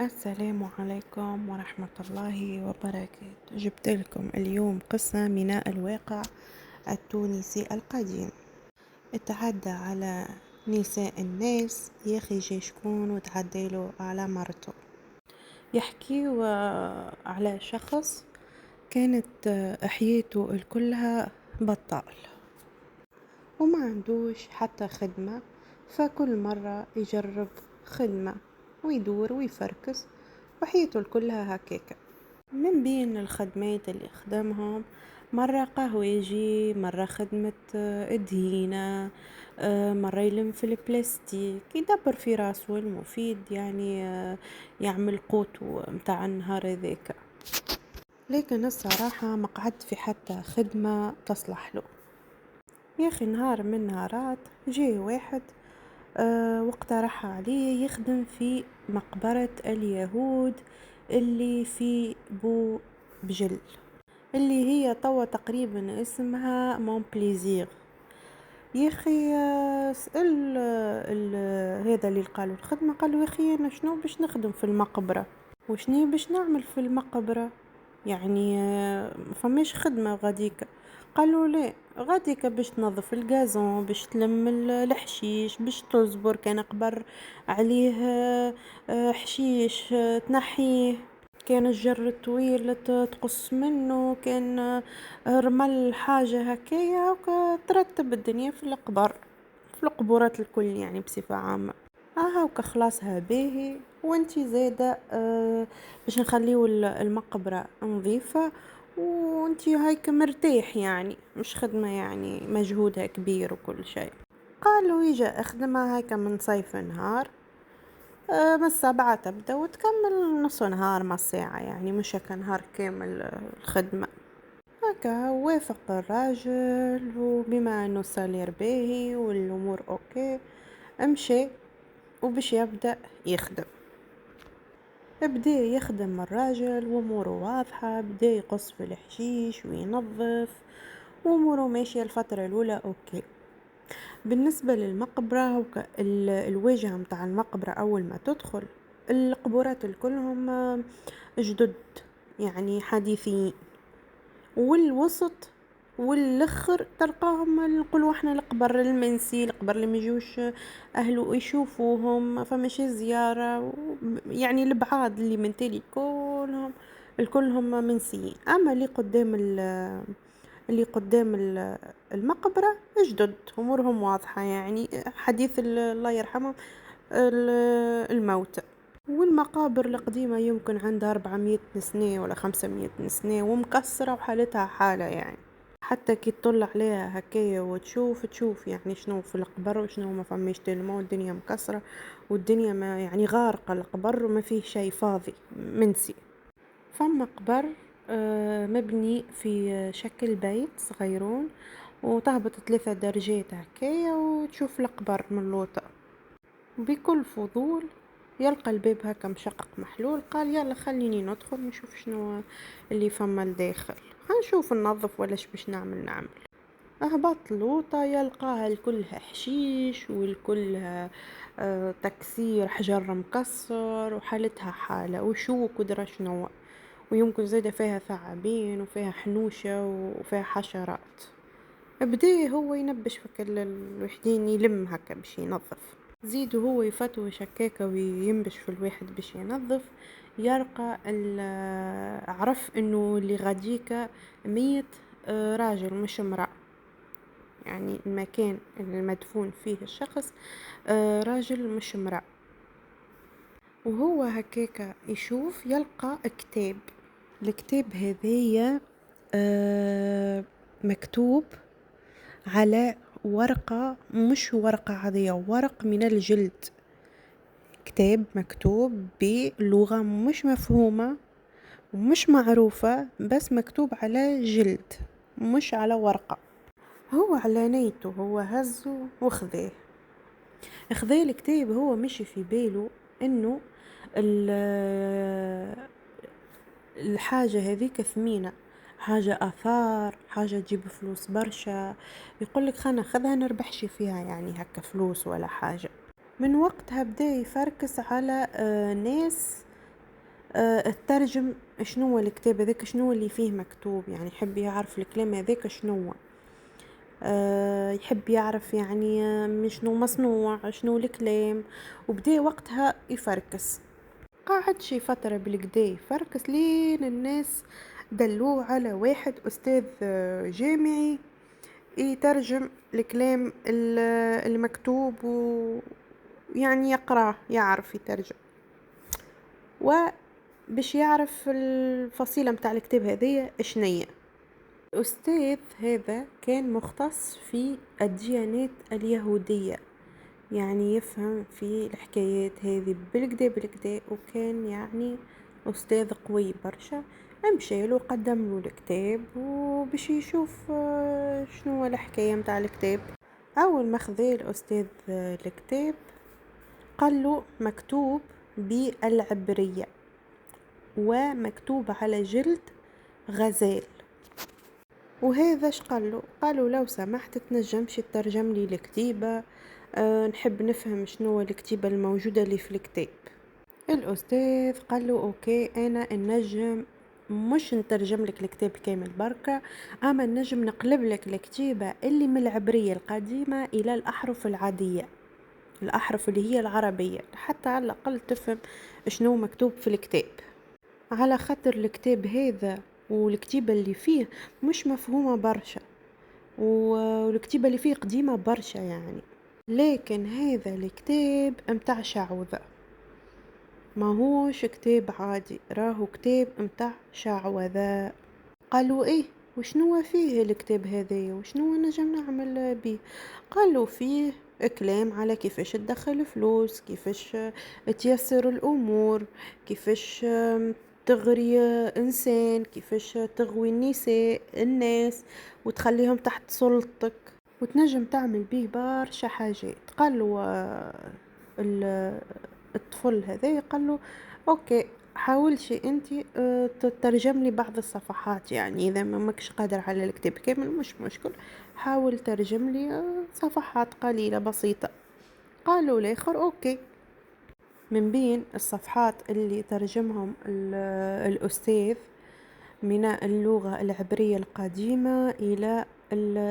السلام عليكم ورحمة الله وبركاته. جبت لكم اليوم قصة من الواقع التونسي القديم. اتعدى على نساء الناس ياخي جي شكون وتعديله على مرته. يحكي على شخص كانت حياته الكلها بطال وما عندوش حتى خدمة، فكل مرة يجرب خدمة ويدور ويفركس وحياته كلها هكاكا. من بين الخدمات اللي خدمهم مرة قهوجي، مرة خدمة دهينة، مرة يلم في البلاستيك، يدبر في راسه المفيد يعني يعمل قوت متاع النهار ذاك. لكن الصراحة ما قعد في حتى خدمة تصلح له. يا أخي نهار من نهارات جاي واحد واقترح عليه يخدم في مقبرة اليهود اللي في بو بجل، اللي هي توا تقريبا اسمها مون بليزير. يا اخي سأل هذا اللي قالوا الخدمة، قالوا يا اخي انا شنو باش نخدم في المقبرة وشني باش نعمل في المقبرة، يعني فماش خدمة غاديك. قالوا لا، غاديك باش تنظف الغازون، باش تلم الحشيش، باش تصبر كان قبر عليه حشيش تنحيه، كان الجر الطويل تقص منه، كان رمل حاجة هكايا ترتب الدنيا في القبر، في القبورات الكل يعني بصفة عامة. هاكا خلاصها باهي وانتي زايدة باش نخليو المقبرة نظيفة وانتي هايك مرتاح، يعني مش خدمة يعني مجهودها كبير وكل شيء. قالوا يجا اخدمها هايكا من صيف نهار، من 7 تبدأ وتكمل نص نهار ما ساعة، يعني مش هكا نهار كامل الخدمة. هكا وافق الراجل، وبما انه سالير باهي والامور اوكي امشي وباش يبدأ يخدم. بدا يخدم الراجل واموره واضحة، بدا يقص في الحشيش وينظف واموره ماشية الفترة الاولى اوكي. بالنسبة للمقبرة الواجهة متاع المقبرة اول ما تدخل، القبورات الكلهم جدد يعني حديثين، والوسط والاخر تلقاهم نقولوا احنا القبر المنسي، القبر اللي ميجوش اهله يشوفوهم، ما فماش زياره يعني البعاد اللي من تالي كلهم الكلهم منسيين. اما اللي قدام المقبره جدد امورهم واضحه، يعني حديث الله يرحمه الموتى. والمقابر القديمة يمكن عندها 400 سنة ولا 500 سنة ومكسرة وحالتها حالة، يعني حتى كي تطلع عليها هكايا تشوف يعني شنو في القبر وشنو ما فماش تلمو، والدنيا مكسرة والدنيا ما يعني غارقة القبر وما فيه شيء فاضي منسي. فما قبر مبني في شكل بيت صغيرون وتهبط 3 درجات هكايا وتشوف القبر من لوطة. بكل فضول يلقى الباب هكا مشقق محلول، قال يلا خليني ندخل نشوف شنو اللي فما الداخل، هنشوف ننظف ولاش باش نعمل. اهبط لوطة يلقاها الكلها حشيش والكلها تكسير حجر مكسر وحالتها حالة وشوك ودرا شنو، ويمكن زاده فيها ثعابين وفيها حنوشة وفيها حشرات. بديه هو ينبش فك الوحدين يلم هكا باش ينظف، زيد هو يفتوش هكاكا وينبش في الواحد باش ينظف، يلقى عرف انه اللي غاديكا ميت راجل مش امرأة، يعني المكان المدفون فيه الشخص راجل مش امرأة. وهو هكاكا يشوف يلقى كتاب، الكتاب هذية مكتوب على ورقة، مش ورقة عادية، ورق من الجلد، كتاب مكتوب بلغة مش مفهومة ومش معروفة، بس مكتوب على جلد مش على ورقة. هو على نيته هو هزه وخذاه الكتاب، هو مشي في باله انه الحاجة هذيك ثمينة، حاجة آثار، حاجة تجيب فلوس برشا، يقولك خلنا ناخذها نربحش فيها يعني هكا فلوس ولا حاجة. من وقتها بدأ يفركس على ناس الترجم شنو هو الكتاب هذاك، شنو اللي فيه مكتوب، يعني يحب يعرف الكلام هذاك شنو هو. يحب يعرف يعني من شنو مصنوع، شنو الكلام. وبدا وقتها يفركس، قاعد شي فترة بالكدا يفركس لين الناس دلوه على واحد أستاذ جامعي يترجم الكلام المكتوب، ويعني يقرأ يعرف يترجم. وباش يعرف الفصيلة متاع الكتاب هذية اشنية. الأستاذ هذا كان مختص في الديانات اليهودية، يعني يفهم في الحكايات هذه بالكدا بالكدا، وكان يعني أستاذ قوي برشا. مشى له قدم له الكتاب وباش يشوف شنو هو الحكاية متاع الكتاب. أول ما خذا الأستاذ الكتاب قال له مكتوب بالعبرية ومكتوب على جلد غزال. وهذا قالوا لو سمحت تنجمش تترجم لي الكتيبة، نحب نفهم شنو الكتيبة الموجودة اللي في الكتاب. الأستاذ قال له أوكي، أنا النجم مش نترجم لك الكتاب كامل بركة، أما النجم نقلب لك الكتيبة اللي من العبرية القديمة إلى الأحرف العادية، الأحرف اللي هي العربية، حتى على الأقل تفهم شنو مكتوب في الكتاب. على خاطر الكتاب هذا والكتيبة اللي فيه مش مفهومة برشا، والكتيبة اللي فيه قديمة برشا يعني، لكن هذا الكتاب متاع شعوذة، ما هوش كتاب عادي، راهو كتاب متاع شعوذة. قالوا ايه وشنو فيه الكتاب هذايا، وشنو نجم نعمل به؟ قالوا فيه كلام على كيفاش تدخل فلوس، كيفاش تيسر الامور، كيفاش تغري انسان، كيفاش تغوي الناس وتخليهم تحت سلطتك، وتنجم تعمل به برشا حاجات. قالوا الطفل هذا قالوا اوكي، حاول شي انت تترجم لي بعض الصفحات، يعني اذا ما ماكش قادر على الكتاب كامل مش مشكل، حاول ترجم لي صفحات قليلة بسيطة. قالوا الاخر اوكي. من بين الصفحات اللي ترجمهم الأستاذ من اللغة العبرية القديمة إلى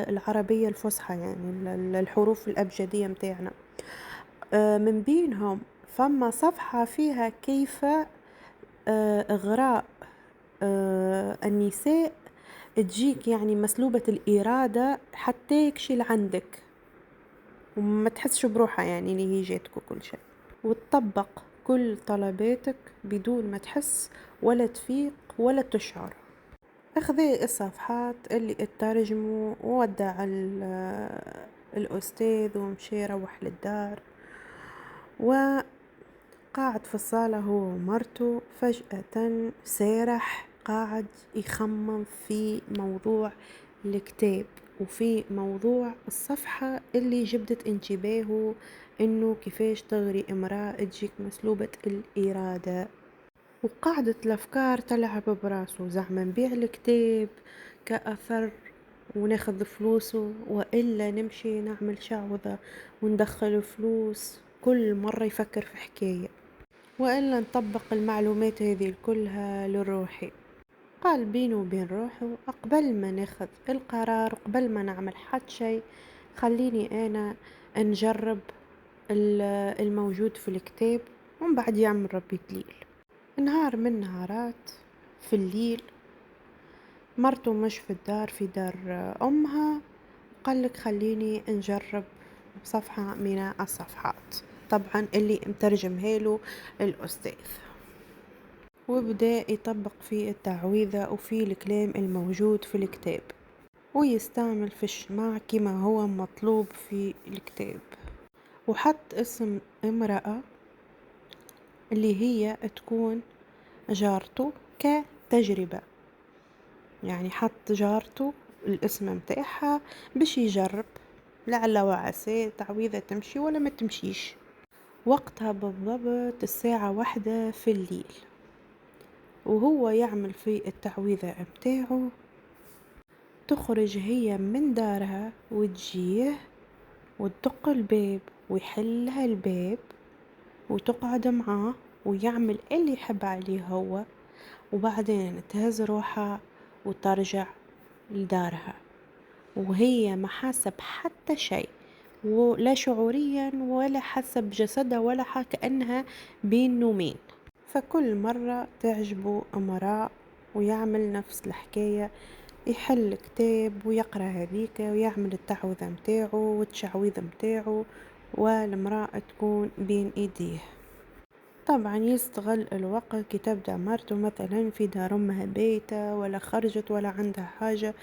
العربية الفصحى، يعني الحروف الأبجدية متاعنا، من بينهم فما صفحة فيها كيف إغراء النساء تجيك يعني مسلوبة الإرادة حتى يكشي لعندك وما تحسش بروحها، يعني اللي هي جاتك وكل شيء، وتطبق كل طلباتك بدون ما تحس ولا تفيق ولا تشعر. أخذي الصفحات اللي اترجموا وودع الأستاذ ومشي روح للدار، وقاعد في الصالة هو ومرته، فجأة سارح قاعد يخمم في موضوع الكتاب وفي موضوع الصفحة اللي جبدت انتباهه، انه كيفاش تغري امرأة تجيك مسلوبة الإرادة. وقاعدة الأفكار تلعب براسه، زعما نبيع الكتاب كأثر وناخذ فلوسه، وإلا نمشي نعمل شعوذة وندخل فلوس. كل مرة يفكر في حكاية، وإلا نطبق المعلومات هذه كلها لروحي. قال بينه وبين روحه قبل ما ناخذ القرار، قبل ما نعمل حد شيء، خليني أنا نجرب الموجود في الكتاب ومن بعد يعمل ربي دليل. نهار من نهارات في الليل، مرته مش في الدار، في دار أمها، قالك خليني نجرب صفحة من الصفحات، طبعا اللي مترجمها له الأستاذ، وبدأ يطبق في التعويذة وفي الكلام الموجود في الكتاب، ويستعمل في الشماع كما هو مطلوب في الكتاب، وحط اسم امرأة اللي هي تكون جارته كتجربة، يعني حط جارته الاسم متاعها باش يجرب لعل وعسى تعويذة تمشي ولا ما تمشيش. وقتها بالضبط الساعة 1 في الليل، وهو يعمل في التعويذة متاعه، تخرج هي من دارها وتجيه وتدق الباب ويحلها الباب وتقعد معاه ويعمل اللي يحب عليه هو، وبعدين تهز روحها وترجع لدارها وهي ما حاسة بحتى شيء، ولا شعوريا ولا حاسة بجسدها ولا كأنها بين نومين. فكل مرة تعجبه أمراء ويعمل نفس الحكاية، يحل كتاب ويقرأ هذيك ويعمل التعوذة متاعه والتشعويذة متاعه، والمرأة تكون بين ايديه. طبعا يستغل الوقت كي تبدأ مرته مثلا في دار امها بيتة ولا خرجت ولا عندها حاجة،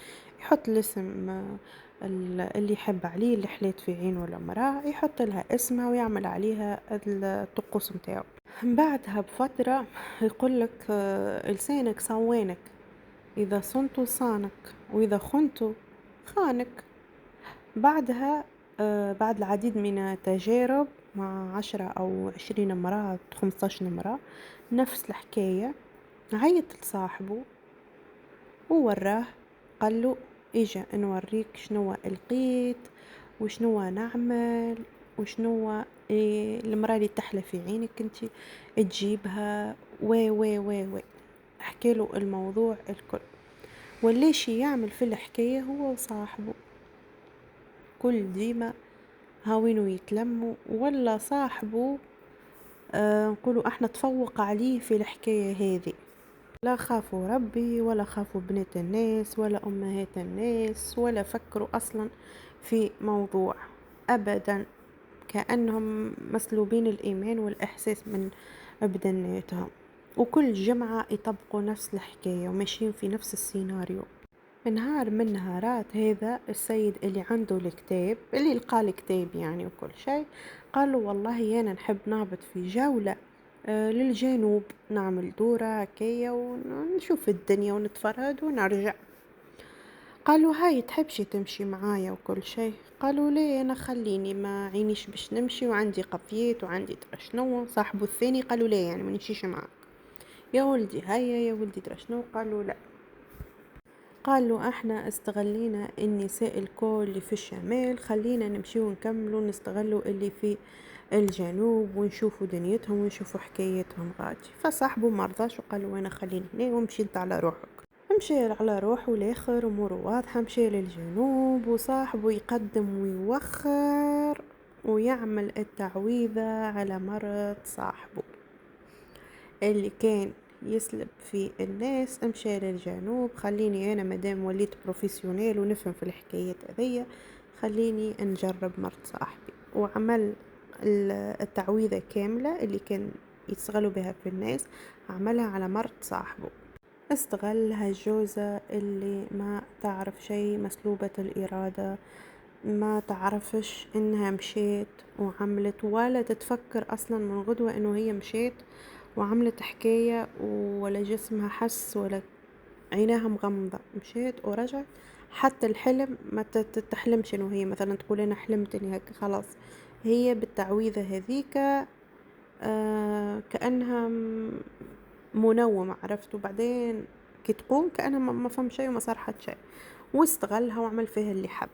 يحط الاسم اللي يحب عليه، اللي حليت في عين ولا مراه، يحط لها اسمها ويعمل عليها الطقوس متاعه. بعدها بفترة يقولك لسانك صوانك، إذا صنته صانك وإذا خنته خانك. بعدها بعد العديد من التجارب مع 10 أو 20 امرأة 15 امرأة نفس الحكاية، عيط لصاحبه ووراه، قال له إجا نوريك شنو لقيت وشنو نعمل وشنو المرأة اللي تحلى في عينك انتي تجيبها و حكي له الموضوع الكل. وليش يعمل في الحكاية هو وصاحبه كل ديما هاوينو يتلموا، ولا صاحبه نقولوا احنا تفوق عليه في الحكاية هذه، لا خافوا ربي ولا خافوا بنات الناس ولا أمهات الناس ولا فكروا أصلا في موضوع أبدا، كأنهم مسلوبين الإيمان والإحساس من بدنياتهم، وكل جمعة يطبقوا نفس الحكاية وماشيين في نفس السيناريو. نهار من نهارات هذا السيد اللي عنده الكتاب، اللي لقى الكتاب يعني وكل شيء، قال له والله أنا نحب نهبط في جولة للجنوب، نعمل دورة هكايا ونشوف الدنيا ونتفرد ونرجع. قالوا هاي تحبشي تمشي معايا وكل شيء؟ قالوا ليه، أنا خليني ما عينيش باش نمشي وعندي قفيات وعندي ترى شنو. صاحبه الثاني قالوا ليه يعني ما نمشيش معاك يا ولدي، هيا يا ولدي ترى شنو. قالوا لا، قالوا احنا استغلينا النساء الكل اللي في الشمال، خلينا نمشي ونكملوا نستغلوا اللي في الجنوب ونشوفوا دنيتهم ونشوفوا حكايتهم غادي. فصاحبه مرضاش وقال له انا خليني هنا ومشي انت على روحك. مشي على روحه الاخر اموره واضحه، مشي للجنوب وصاحبه يقدم ويوخر ويعمل التعويذه على مرض صاحبه اللي كان يسلب في الناس. امشي للجنوب، خليني انا مادام وليت بروفيسيونيل ونفهم في الحكايات هذية خليني نجرب مرض صاحبي، وعمل التعويذة كاملة اللي كان يستغلوا بها في الناس، عملها على مرض صاحبه. استغل هالجوزة اللي ما تعرف شيء، مسلوبة الإرادة، ما تعرفش انها مشيت وعملت ولا تتفكر اصلا من غدوة انه هي مشيت وعملت حكاية، ولا جسمها حس ولا عيناها مغمضة، مشيت ورجعت. حتى الحلم ما تحلمش انه هي مثلا تقول انا حلمت اني هيك، خلاص هي بالتعويذة هذيك كأنها منومة، عرفت. وبعدين كي تقوم كأنها ما فهم شيء وما صار حد شيء، واستغلها وعمل فيها اللي حب.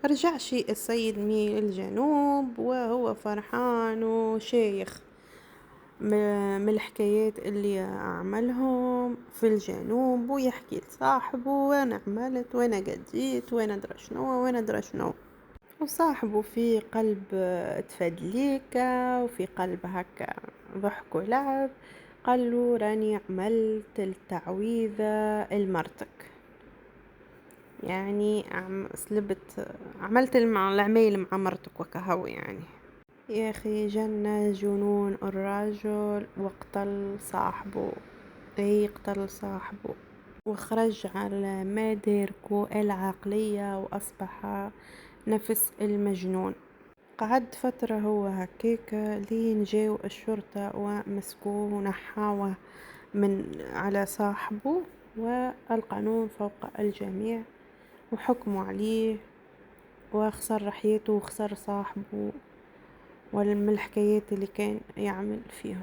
رجعش السيد من الجنوب وهو فرحان وشيخ من الحكايات اللي عملهم في الجنوب، ويحكي لصاحبه وانا عملت وانا قديت وانا درا شنو وانا درا شنو. وصاحبه في قلب تفدليكا وفي قلب هكا ضحك ولعب، قال له راني عملت التعويذة لمرتك، يعني عملت العمايل مع مرتك وكهو يعني. يا أخي جنة جنون الرجل وقتل صاحبه، يقتل صاحبه وخرج على مداركه العقلية وأصبح نفس المجنون. قعد فترة هو هكاكا لين جاو الشرطة ومسكوه ونحاوه من على صاحبه، والقانون فوق الجميع، وحكموا عليه وخسر حياته وخسر صاحبه، من الحكايات اللي كان يعمل فيها.